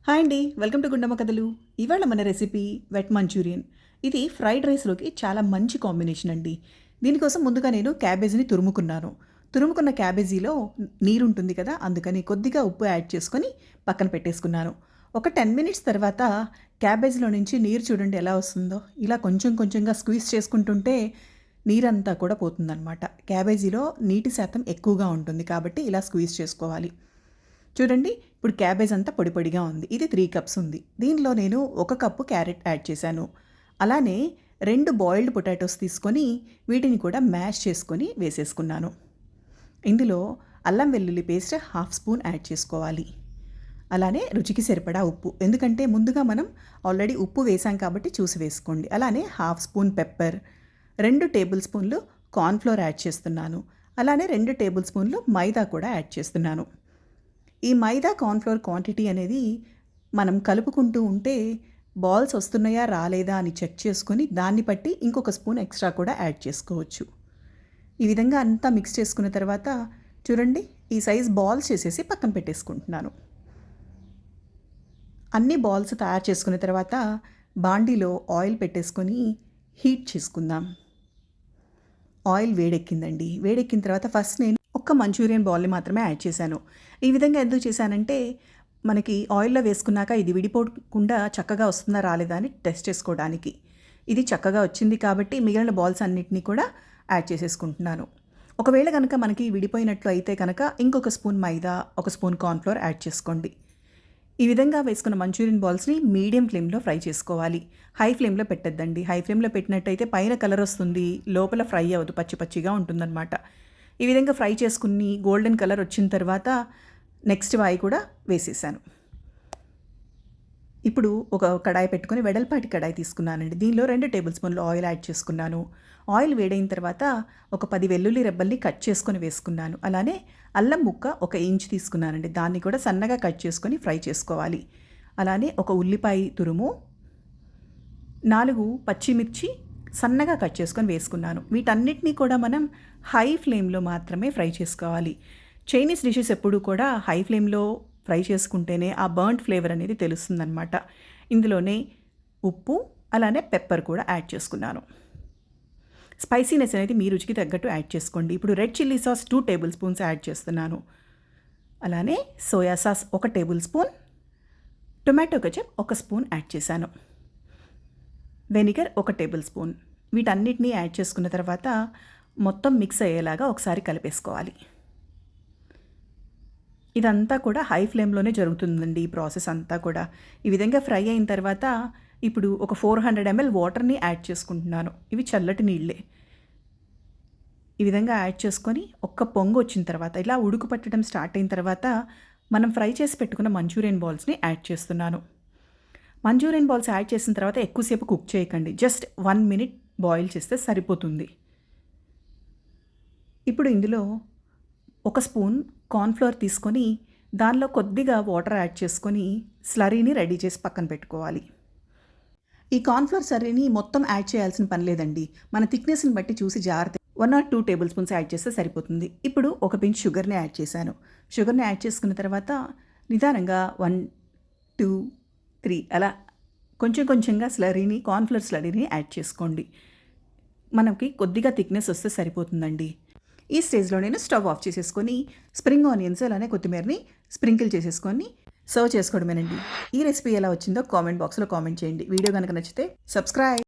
Hi అండి, welcome to Gundamma కథలు. ఇవాళ మన రెసిపీ వెట్ మంచూరియన్. ఇది ఫ్రైడ్ రైస్లోకి చాలా మంచి కాంబినేషన్ అండి. దీనికోసం ముందుగా నేను క్యాబేజీని తురుముకున్నాను. తురుముకున్న క్యాబేజీలో నీరు ఉంటుంది కదా, అందుకని కొద్దిగా ఉప్పు యాడ్ చేసుకొని పక్కన పెట్టేసుకున్నాను. ఒక 10 మినిట్స్ తర్వాత క్యాబేజీలో నుంచి నీరు చూడండి ఎలా వస్తుందో. ఇలా కొంచెం కొంచెంగా స్క్వీజ్ చేసుకుంటుంటే నీరంతా కూడా పోతుందన్నమాట. క్యాబేజీలో నీటి శాతం ఎక్కువగా ఉంటుంది కాబట్టి ఇలా స్క్వీజ్ చేసుకోవాలి. చూడండి, ఇప్పుడు క్యాబేజ్ అంతా పొడి పొడిగా ఉంది. ఇది 3 కప్స్ ఉంది. దీనిలో నేను 1 కప్పు క్యారెట్ యాడ్ చేశాను. అలానే 2 బాయిల్డ్ పొటాటోస్ తీసుకొని వీటిని కూడా మ్యాష్ చేసుకొని వేసేసుకున్నాను. ఇందులో అల్లం వెల్లుల్లి పేస్ట్ 1/2 స్పూన్ యాడ్ చేసుకోవాలి. అలానే రుచికి సరిపడా ఉప్పు, ఎందుకంటే ముందుగా మనం ఆల్రెడీ ఉప్పు వేసాం కాబట్టి చూసి వేసుకోండి. అలానే 1/2 స్పూన్ పెప్పర్, 2 టేబుల్ స్పూన్లు కార్న్ఫ్లోర్ యాడ్ చేస్తున్నాను. అలానే 2 టేబుల్ స్పూన్లు మైదా కూడా యాడ్ చేస్తున్నాను. ఈ మైదా కార్న్ఫ్లోర్ క్వాంటిటీ అనేది మనం కలుపుకుంటూ ఉంటే బాల్స్ వస్తున్నాయా రాలేదా అని చెక్ చేసుకొని దాన్ని బట్టి ఇంకొక స్పూన్ ఎక్స్ట్రా కూడా యాడ్ చేసుకోవచ్చు. ఈ విధంగా అంతా మిక్స్ చేసుకున్న తర్వాత చూడండి, ఈ సైజ్ బాల్స్ చేసేసి పక్కన పెట్టేసుకుంటున్నాను. అన్ని బాల్స్ తయారు చేసుకున్న తర్వాత బాండీలో ఆయిల్ పెట్టేసుకొని హీట్ చేసుకుందాం. ఆయిల్ వేడెక్కిందండి. వేడెక్కిన తర్వాత ఫస్ట్ నేను ఒక్క మంచూరియన్ బాల్ని మాత్రమే యాడ్ చేశాను. ఈ విధంగా ఎందుకు చేశానంటే మనకి ఆయిల్లో వేసుకున్నాక ఇది విడిపోకుండా చక్కగా వస్తుందా రాలేదా అని టెస్ట్ చేసుకోవడానికి. ఇది చక్కగా వచ్చింది కాబట్టి మిగిలిన బాల్స్ అన్నిటినీ కూడా యాడ్ చేసేసుకుంటున్నాను. ఒకవేళ కనుక మనకి విడిపోయినట్లు అయితే కనుక ఇంకొక స్పూన్ మైదా, 1 స్పూన్ కార్న్ఫ్లోర్ యాడ్ చేసుకోండి. ఈ విధంగా వేసుకున్న మంచూరియన్ బాల్స్ని మీడియం ఫ్లేమ్లో ఫ్రై చేసుకోవాలి. హై ఫ్లేమ్లో పెట్టద్దండి. హై ఫ్లేమ్లో పెట్టినట్టయితే పైన కలర్ వస్తుంది, లోపల ఫ్రై అవ్వదు, పచ్చి పచ్చిగా ఉంటుందన్నమాట. ఈ విధంగా ఫ్రై చేసుకుని గోల్డెన్ కలర్ వచ్చిన తర్వాత నెక్స్ట్ వాయి కూడా వేసేసాను. ఇప్పుడు ఒక కడాయి పెట్టుకొని వెడల్పాటి కడాయి తీసుకున్నానండి. దీనిలో 2 టేబుల్ స్పూన్లు ఆయిల్ యాడ్ చేసుకున్నాను. ఆయిల్ వేడైన తర్వాత ఒక 10 వెల్లుల్లి రెబ్బల్ని కట్ చేసుకొని వేసుకున్నాను. అలానే అల్లం ముక్క 1 ఇంచ్ తీసుకున్నానండి. దాన్ని కూడా సన్నగా కట్ చేసుకొని ఫ్రై చేసుకోవాలి. అలానే ఒక ఉల్లిపాయ తురుము, 4 పచ్చిమిర్చి సన్నగా కట్ చేసుకొని వేసుకున్నాను. వీటన్నిటినీ కూడా మనం హై ఫ్లేమ్లో మాత్రమే ఫ్రై చేసుకోవాలి. చైనీస్ డిషెస్ ఎప్పుడు కూడా హై ఫ్లేమ్లో ఫ్రై చేసుకుంటేనే ఆ బర్న్ట్ ఫ్లేవర్ అనేది తెలుస్తుందన్నమాట. ఇందులోనే ఉప్పు అలానే పెప్పర్ కూడా యాడ్ చేసుకున్నాను. స్పైసీనెస్ అనేది మీ రుచికి తగ్గట్టు యాడ్ చేసుకోండి. ఇప్పుడు red chilli sauce 2 tablespoons add చేస్తున్నాను. అలానే soya sauce 1 tablespoon, tomato ketchup 1 spoon add చేశాను. Vinegar 1 tablespoon. వీటన్నిటినీ యాడ్ చేసుకున్న తర్వాత మొత్తం మిక్స్ అయ్యేలాగా ఒకసారి కలిపేసుకోవాలి. ఇదంతా కూడా హై ఫ్లేమ్లోనే జరుగుతుందండి ఈ ప్రాసెస్ అంతా కూడా. ఈ విధంగా ఫ్రై అయిన తర్వాత ఇప్పుడు ఒక 400 ml వాటర్ని యాడ్ చేసుకుంటున్నాను. ఇవి చల్లటి నీళ్ళే. ఈ విధంగా యాడ్ చేసుకొని ఒక్క పొంగు వచ్చిన తర్వాత ఇలా ఉడుకు పట్టడం స్టార్ట్ అయిన తర్వాత మనం ఫ్రై చేసి పెట్టుకున్న మంచూరియన్ బాల్స్ని యాడ్ చేస్తున్నాను. మంచూరియన్ బాల్స్ యాడ్ చేసిన తర్వాత ఎక్కువసేపు కుక్ చేయకండి. జస్ట్ 1 మినిట్ బాయిల్ చేస్తే సరిపోతుంది. ఇప్పుడు ఇందులో 1 స్పూన్ కార్న్ఫ్లోర్ తీసుకొని దానిలో కొద్దిగా వాటర్ యాడ్ చేసుకొని స్లరీని రెడీ చేసి పక్కన పెట్టుకోవాలి. ఈ కార్న్ఫ్లోర్ స్లరీని మొత్తం యాడ్ చేయాల్సిన పని లేదండి. మన థిక్నెస్ని బట్టి చూసి జాగ్రత్త 1 or 2 టేబుల్ స్పూన్స్ యాడ్ చేస్తే సరిపోతుంది. ఇప్పుడు 1 పించ్ షుగర్ని యాడ్ చేశాను. షుగర్ని యాడ్ చేసుకున్న తర్వాత నిదానంగా 1, 2, 3 అలా కొంచెం కొంచెంగా కార్న్ఫ్లోర్ స్లరీని యాడ్ చేసుకోండి. మనకి కొద్దిగా థిక్నెస్ వస్తే సరిపోతుందండి. ఈ స్టేజ్లో నేను స్టవ్ ఆఫ్ చేసేసుకొని స్ప్రింగ్ ఆనియన్స్ అలానే కొత్తిమీరని స్ప్రింకిల్ చేసేసుకొని సర్వ్ చేసుకోవడమేనండి. ఈ రెసిపీ ఎలా వచ్చిందో కామెంట్ బాక్స్లో కామెంట్ చేయండి. వీడియో కనుక నచ్చితే సబ్స్క్రైబ్.